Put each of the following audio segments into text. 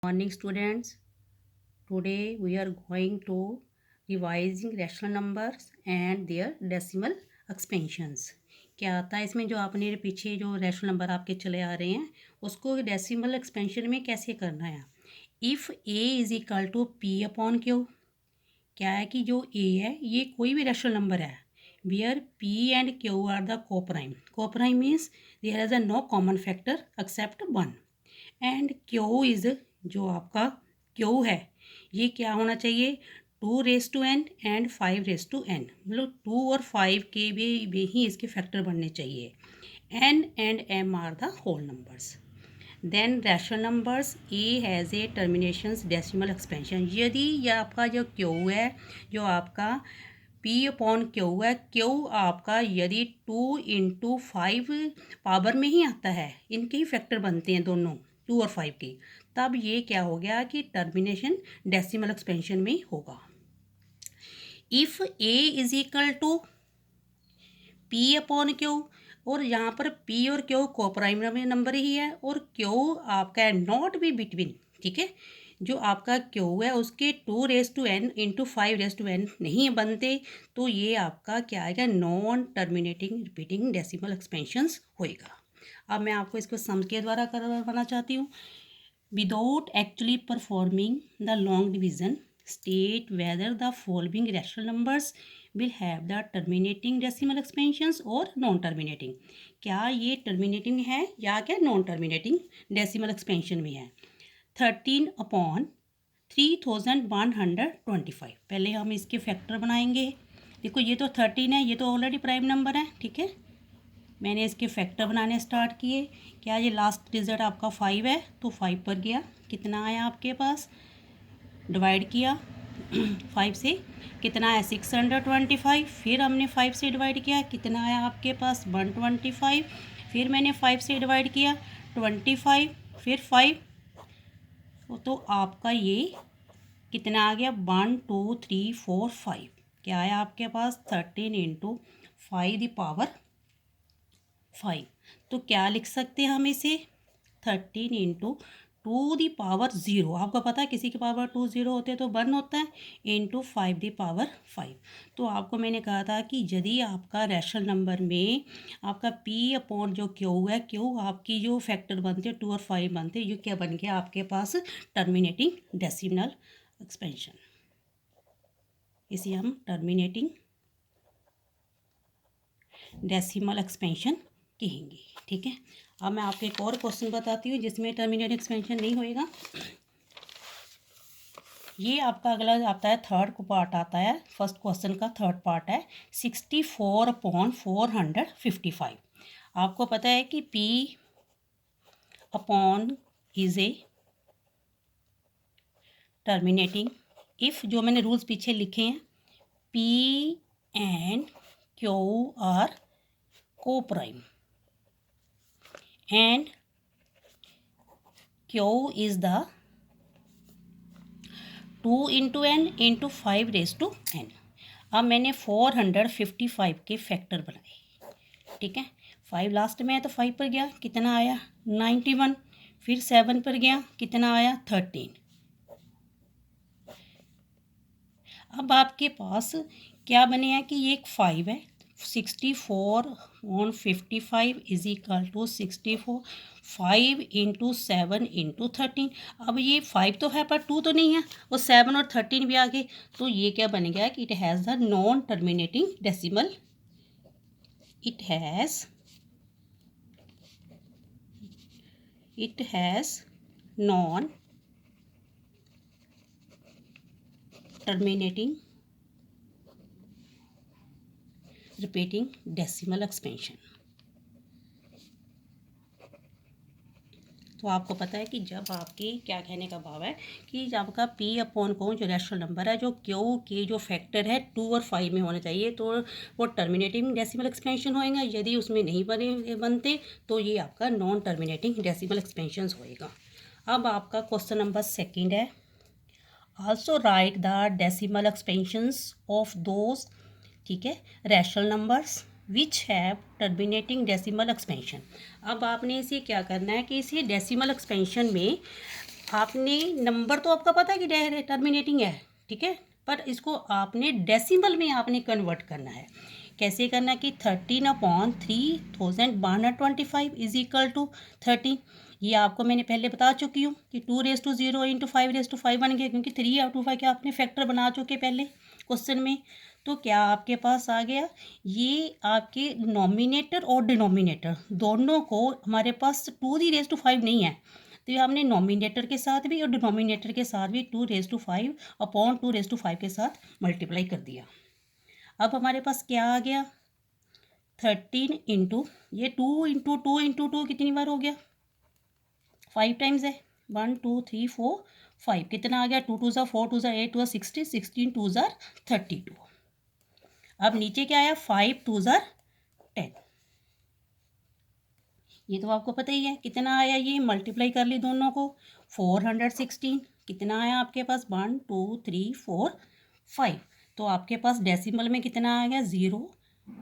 Morning students. Today we are going to revising rational numbers and their decimal expansions. क्या आता है इसमें, जो आपने पीछे जो रैशनल नंबर आपके चले आ रहे हैं उसको डेसिमल एक्सपेंशन में कैसे करना है. If a is equal to p upon q. क्या है कि जो ए है ये कोई भी रैशनल नंबर है where p and q are the coprime. Coprime means there is a no common factor except one. And q is, जो आपका क्यू है ये क्या होना चाहिए, 2 raise to n and 5 raise to n. मतलब 2 और 5 के भी ही इसके फैक्टर बनने चाहिए. n and m are the whole numbers. Then rational numbers a has a terminations decimal expansion. यदि यह आपका जो क्यू है, जो आपका P अपॉन क्यू है, क्यू आपका यदि 2 × 5 पावर में ही आता है, इनके ही फैक्टर बनते हैं दोनों 2 और 5 के, तब ये क्या हो गया कि टर्मिनेशन डेसिमल एक्सपेंशन में होगा. If a is equal to p upon q, और यहाँ पर पी और क्यू को प्राइमरी नंबर ही है और क्यू आपका है नॉट बी बिटवीन. ठीक है, जो आपका क्यू है उसके 2 raise to n into 5 raise to n नहीं बनते, तो ये आपका क्या आएगा, non terminating repeating decimal expansions होएगा. अब मैं आपको इसको सम के द्वारा करवाना चाहती हूँ. Without actually performing the long division, state whether the following rational numbers will have the terminating decimal expansions or non-terminating. क्या ये terminating है या क्या non-terminating decimal expansion में है. 13/3125. पहले हम इसके फैक्टर बनाएंगे. देखो ये तो 13 है, ये तो ऑलरेडी प्राइम नंबर है. ठीक है, मैंने इसके फैक्टर बनाने स्टार्ट किए. क्या ये लास्ट रिजल्ट आपका 5 है, तो 5 पर गया, कितना आया आपके पास, डिवाइड किया 5 से, कितना है 625. फिर हमने 5 से डिवाइड किया, कितना आया आपके पास 125. फिर मैंने 5 से डिवाइड किया 25, फिर 5, तो आपका ये कितना आ गया 1 2 3 4 5. क्या आया आपके पास 13 × 5 तो क्या लिख सकते हैं हम इसे, 13 × 2 आपको पता है किसी के पावर 2 0 होते हैं तो 1 होता है, इंटू 5 तो आपको मैंने कहा था कि यदि आपका रैशनल नंबर में आपका P अपॉन जो Q है, Q आपकी जो फैक्टर बनते हैं 2 और 5 बनते हैं, ये क्या बन गया आपके पास, टर्मिनेटिंग डेसिमल एक्सपेंशन. इसे हम टर्मिनेटिंग डेसिमल एक्सपेंशन कहेंगे. ठीक है, अब मैं आपको एक और क्वेश्चन बताती हूँ जिसमें टर्मिनेटिंग एक्सपेंशन नहीं होएगा. ये आपका अगला आता है, थर्ड को पार्ट आता है, फर्स्ट क्वेश्चन का थर्ड पार्ट है 64/455. आपको पता है कि P upon is a terminating if, जो मैंने रूल्स पीछे लिखे हैं, P and Q are coprime and Q is the 2 × n into 5 raise to n. अब मैंने 455 के फैक्टर बनाए. ठीक है, 5 लास्ट में है तो 5 पर गया, कितना आया 91. फिर 7 पर गया, कितना आया 13. अब आपके पास क्या बने हैं कि ये एक 5 है, 64/55 इज इक्वल टू 64 5 × 7 × 13. अब ये 5 तो है पर 2 तो नहीं है, और 7 और 13 भी आ गए, तो ये क्या बन गया कि it has the non terminating decimal. It has non terminating repeating decimal expansion. तो आपको पता है कि जब आपकी, क्या कहने का भाव है कि जब आपका P अपॉन को जो रैशनल नंबर है, जो Q के जो फैक्टर है 2 और 5 में होना चाहिए, तो वो टर्मिनेटिंग डेसिमल एक्सपेंशन होएगा. यदि उसमें नहीं बनते तो ये आपका नॉन टर्मिनेटिंग डेसिमल एक्सपेंशन होएगा. अब आपका क्वेश्चन नंबर सेकेंड है, also right the decimal expansions of those. ठीक है, rational numbers which have terminating decimal expansion. अब आपने इसे क्या करना है कि इसे डेसिमल एक्सपेंशन में आपने नंबर तो आपका पता है कि टर्मिनेटिंग है, ठीक है, पर इसको आपने डेसिमल में आपने कन्वर्ट करना है। कैसे करना है कि 13/3125 इज इक्वल टू 13। ये आपको मैंने पहले बता चुकी हूँ कि 2⁻0 × 5⁵ बन गया, क्योंकि 3 और 2 5 के आपने फैक्टर बना चुके पहले क्वेश्चन में। तो क्या आपके पास आ गया, ये आपके नॉमिनेटर और डिनोमिनेटर दोनों को हमारे पास 2⁵ नहीं है, तो ये हमने नॉमिनेटर के साथ भी और डिनोमिनेटर के साथ भी 2⁵ अपॉन 2⁵ के साथ मल्टीप्लाई कर दिया। अब हमारे पास क्या आ गया, 13 इंटू ये 2 कितनी बार हो गया, 5 टाइम्स है, 1 2 3 4 5, कितना आ गया, 2 2 4 2 8 2 16 16 2 32। अब नीचे क्या आया, 5 2 10। ये तो आपको पता ही है कितना आया, ये मल्टीप्लाई कर ली दोनों को, 416। कितना आया आपके पास, 1 2 3 4 5। तो आपके पास डेसिमल में कितना आ गया, 0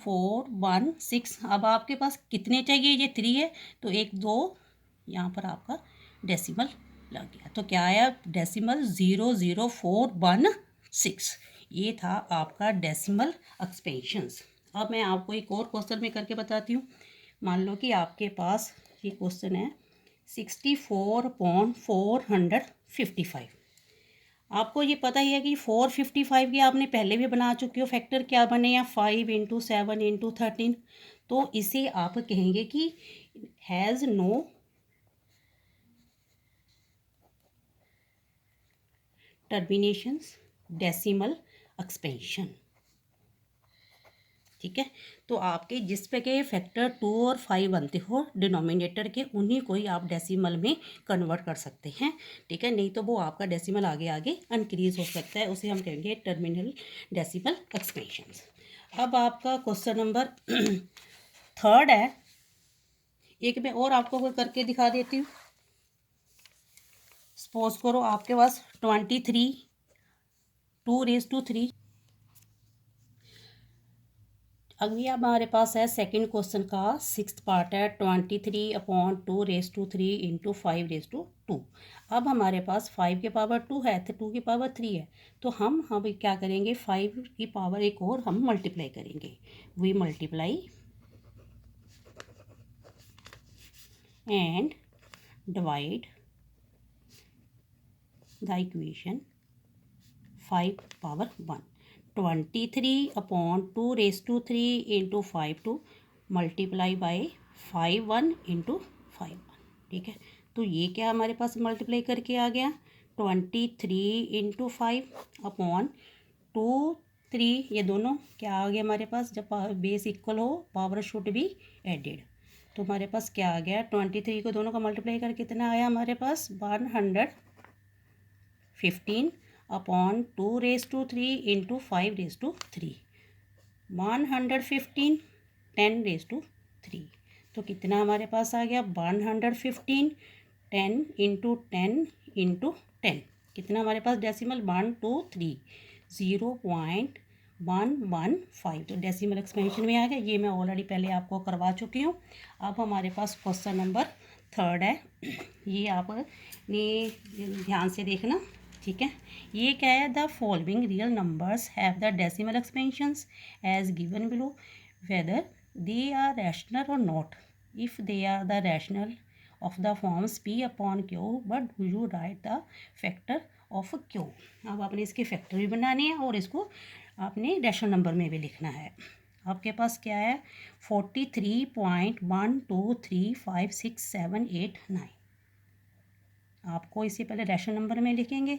4 1 6। अब आपके पास कितने चाहिए, ये 3 है, तो 1 2 यहाँ पर आपका डेसिमल लग गया। तो क्या आया, डेसिमल 00416। ये था आपका डेसिमल एक्सपेंशंस। अब मैं आपको एक और क्वेश्चन में करके बताती हूँ। मान लो कि आपके पास ये क्वेश्चन है 64/455। आपको ये पता ही है कि 455 के आपने पहले भी बना चुके हो, फैक्टर क्या बने हैं, 5 × 7 × 13। तो इसे आप कहेंगे कि has no terminations decimal expansion, ठीक है। तो आपके जिस पे के फैक्टर 2 और 5 बनते हो डिनोमिनेटर के, उन्हीं को ही आप डेसिमल में कन्वर्ट कर सकते हैं, ठीक है। नहीं तो वो आपका डेसिमल आगे आगे इंक्रीज हो सकता है, उसे हम कहेंगे टर्मिनल डेसिमल एक्सपेंशंस। अब आपका क्वेश्चन नंबर 3 है, एक मैं और आपको करके दिखा देती हूँ। सपोज करो आपके पास 23 2⁻3। अगली हमारे पास है सेकंड क्वेश्चन का 6th पार्ट है, 23/2⁻3 × 5⁻2। अब हमारे पास 5 की पावर 2 है तो 2 की पावर 3 है, तो हम क्या करेंगे, 5 की पावर एक और हम मल्टीप्लाई करेंगे। We multiply and divide the equation 5/1। 23/2⁻3 × 5 2 multiply by 5 1 × 5 1, ठीक है। तो ये क्या हमारे पास मल्टीप्लाई करके आ गया, 23 × 5 अपॉन 2 3, ये दोनों क्या आ गया हमारे पास, जब बेस इक्वल हो पावर शुड बी एडेड। तो हमारे पास क्या आ गया, 23 को दोनों का मल्टीप्लाई कर कितना आया हमारे पास, 115 अपॉन 2⁻3 × 5⁻3, 115 10⁻3। तो कितना हमारे पास आ गया, 115 10 × 10 × 10। कितना हमारे पास डेसिमल, 1 2 3 0.115। तो डेसिमल एक्सपेंशन में आ गया, ये मैं ऑलरेडी पहले आपको करवा चुकी हूँ। अब हमारे पास क्वेश्चन नंबर 3 है, ये आपने ध्यान से देखना, ठीक है। ये क्या है, the following real numbers have the decimal expansions as given below whether they are rational और not. If they are the rational of the forms P upon Q, but do you write the factor of Q. अब आपने इसके factor भी बनाने हैं और इसको आपने रैशनल नंबर में भी लिखना है। आपके पास क्या है, 43.1235678 आपको इससे पहले रैशनल नंबर में लिखेंगे।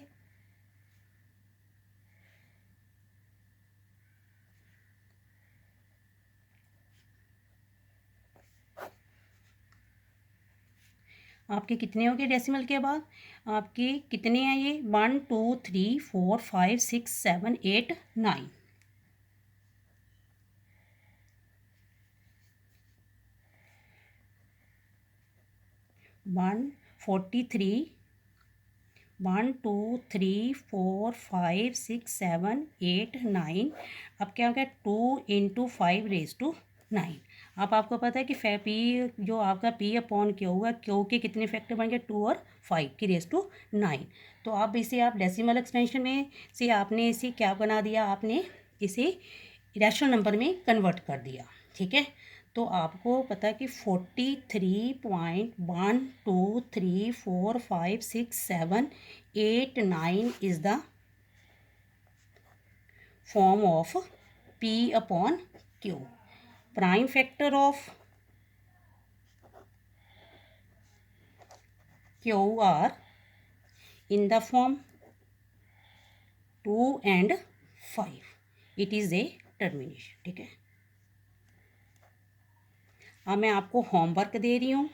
आपके कितने हो गए डेसिमल के बाद, आपके कितने हैं ये, 1 2 3 4 5 6 7 8 9। 143 1 2 3 4 5 6 7 8 9। अब क्या हो गया, 2 × 5⁻9। अब आपको पता है कि पी जो आपका पी अपॉन क्यू हुआ, क्यू के कितने फैक्टर बन गए 2 और 5 की रेस टू 9। तो अब इसे आप डेसिमल एक्सपेंशन में से आपने इसे क्या बना दिया, आपने इसे रैशनल नंबर में कन्वर्ट कर दिया। ठीक है, तो आपको पता है कि 43.123456789 is the form of P upon Q। Prime factor of Q are in the form 2 and 5. It is a termination। ठीक है, अब मैं आपको होमवर्क दे रही हूँ,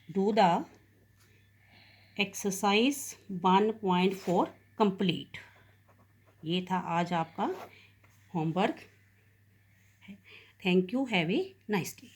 डू द एक्सरसाइज 1.4 कंप्लीट। ये था आज आपका homework. Thank you, have a nice day.